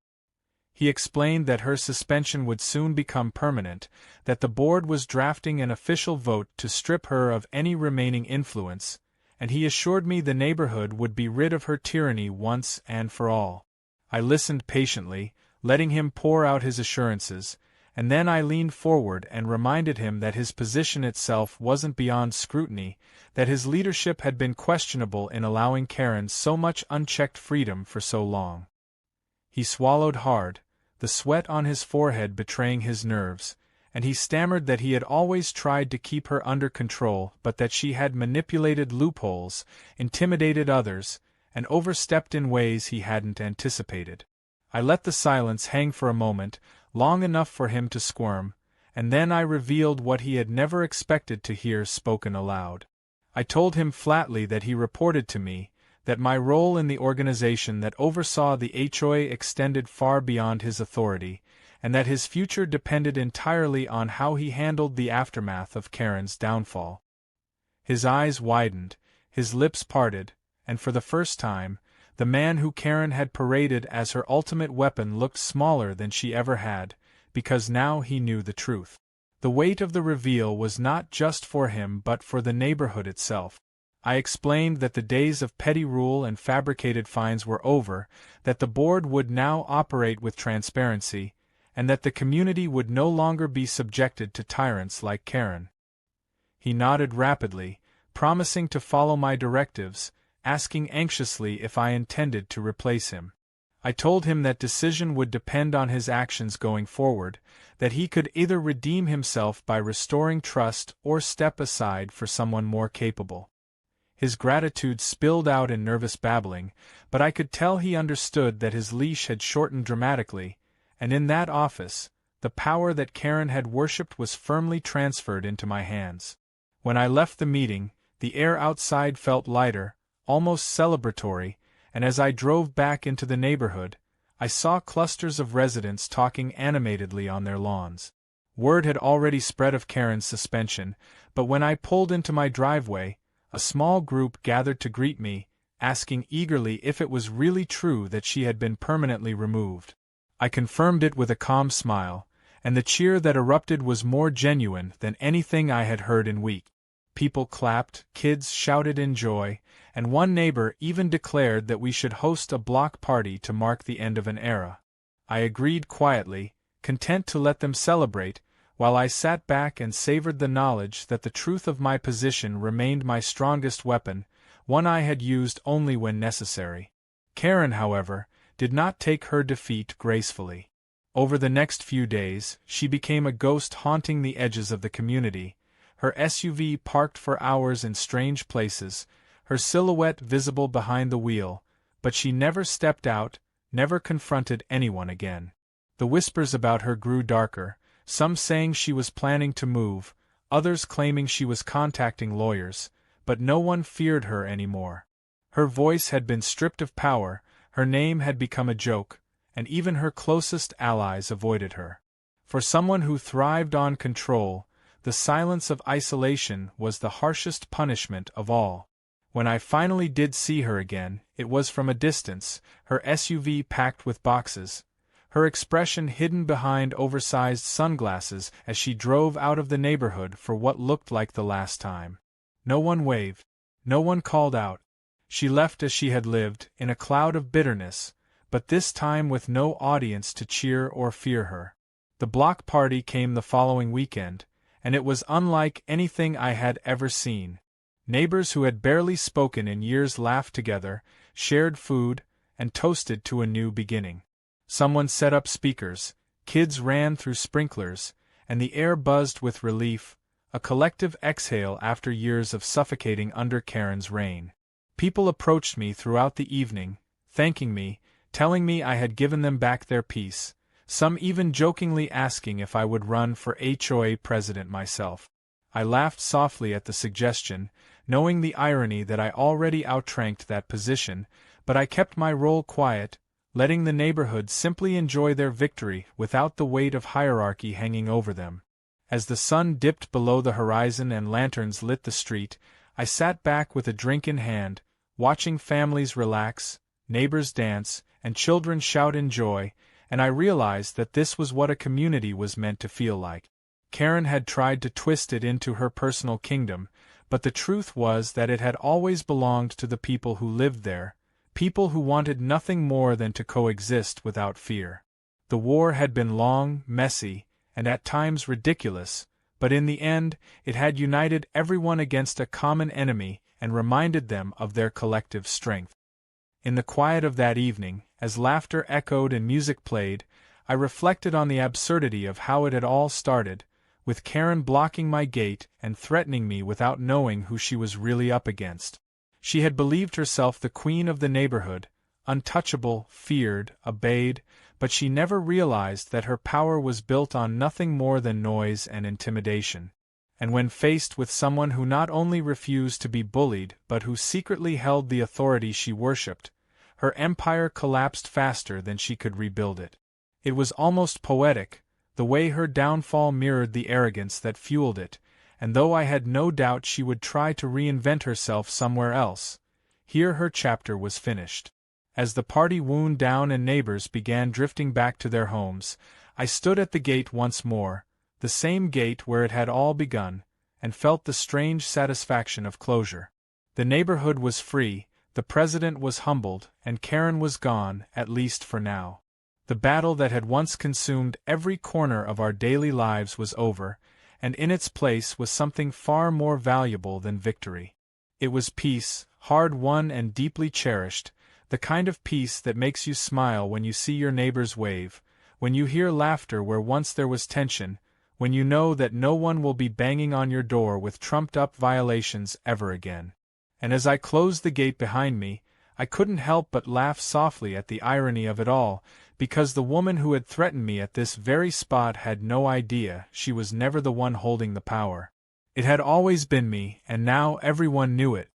He explained that her suspension would soon become permanent, that the board was drafting an official vote to strip her of any remaining influence, and he assured me the neighborhood would be rid of her tyranny once and for all. I listened patiently, letting him pour out his assurances, and then I leaned forward and reminded him that his position itself wasn't beyond scrutiny, that his leadership had been questionable in allowing Karen so much unchecked freedom for so long. He swallowed hard, the sweat on his forehead betraying his nerves, and he stammered that he had always tried to keep her under control but that she had manipulated loopholes, intimidated others, and overstepped in ways he hadn't anticipated. I let the silence hang for a moment, long enough for him to squirm, and then I revealed what he had never expected to hear spoken aloud. I told him flatly that he reported to me, that my role in the organization that oversaw the HOA extended far beyond his authority, and that his future depended entirely on how he handled the aftermath of Karen's downfall. His eyes widened, his lips parted, and for the first time, the man who Karen had paraded as her ultimate weapon looked smaller than she ever had, because now he knew the truth. The weight of the reveal was not just for him but for the neighborhood itself. I explained that the days of petty rule and fabricated fines were over, that the board would now operate with transparency, and that the community would no longer be subjected to tyrants like Karen. He nodded rapidly, promising to follow my directives, asking anxiously if I intended to replace him. I told him that decision would depend on his actions going forward, that he could either redeem himself by restoring trust or step aside for someone more capable. His gratitude spilled out in nervous babbling, but I could tell he understood that his leash had shortened dramatically, and in that office, the power that Karen had worshipped was firmly transferred into my hands. When I left the meeting, the air outside felt lighter, almost celebratory, and as I drove back into the neighborhood, I saw clusters of residents talking animatedly on their lawns. Word had already spread of Karen's suspension, but when I pulled into my driveway, a small group gathered to greet me, asking eagerly if it was really true that she had been permanently removed. I confirmed it with a calm smile, and the cheer that erupted was more genuine than anything I had heard in weeks. People clapped, kids shouted in joy, and one neighbor even declared that we should host a block party to mark the end of an era. I agreed quietly, content to let them celebrate, while I sat back and savored the knowledge that the truth of my position remained my strongest weapon, one I had used only when necessary. Karen, however, did not take her defeat gracefully. Over the next few days, she became a ghost haunting the edges of the community, her SUV parked for hours in strange places, her silhouette visible behind the wheel, but she never stepped out, never confronted anyone again. The whispers about her grew darker, some saying she was planning to move, others claiming she was contacting lawyers, but no one feared her anymore. Her voice had been stripped of power, her name had become a joke, and even her closest allies avoided her. For someone who thrived on control, the silence of isolation was the harshest punishment of all. When I finally did see her again, it was from a distance, her SUV packed with boxes, her expression hidden behind oversized sunglasses as she drove out of the neighborhood for what looked like the last time. No one waved. No one called out. She left as she had lived, in a cloud of bitterness, but this time with no audience to cheer or fear her. The block party came the following weekend, and it was unlike anything I had ever seen. Neighbors who had barely spoken in years laughed together, shared food, and toasted to a new beginning. Someone set up speakers, kids ran through sprinklers, and the air buzzed with relief, a collective exhale after years of suffocating under Karen's reign. People approached me throughout the evening, thanking me, telling me I had given them back their peace, some even jokingly asking if I would run for HOA president myself. I laughed softly at the suggestion, knowing the irony that I already outranked that position, but I kept my role quiet, letting the neighborhood simply enjoy their victory without the weight of hierarchy hanging over them. As the sun dipped below the horizon and lanterns lit the street, I sat back with a drink in hand, watching families relax, neighbors dance, and children shout in joy, and I realized that this was what a community was meant to feel like. Karen had tried to twist it into her personal kingdom, but the truth was that it had always belonged to the people who lived there, people who wanted nothing more than to coexist without fear. The war had been long, messy, and at times ridiculous, but in the end, it had united everyone against a common enemy and reminded them of their collective strength. In the quiet of that evening, as laughter echoed and music played, I reflected on the absurdity of how it had all started, with Karen blocking my gate and threatening me without knowing who she was really up against. She had believed herself the queen of the neighborhood, untouchable, feared, obeyed, but she never realized that her power was built on nothing more than noise and intimidation. And when faced with someone who not only refused to be bullied but who secretly held the authority she worshipped, her empire collapsed faster than she could rebuild it. It was almost poetic, the way her downfall mirrored the arrogance that fueled it, and though I had no doubt she would try to reinvent herself somewhere else, here her chapter was finished. As the party wound down and neighbors began drifting back to their homes, I stood at the gate once more, the same gate where it had all begun, and felt the strange satisfaction of closure. The neighborhood was free, the president was humbled, and Karen was gone, at least for now. The battle that had once consumed every corner of our daily lives was over, and in its place was something far more valuable than victory. It was peace, hard-won and deeply cherished, the kind of peace that makes you smile when you see your neighbors wave, when you hear laughter where once there was tension, when you know that no one will be banging on your door with trumped-up violations ever again. And as I closed the gate behind me, I couldn't help but laugh softly at the irony of it all, because the woman who had threatened me at this very spot had no idea she was never the one holding the power. It had always been me, and now everyone knew it,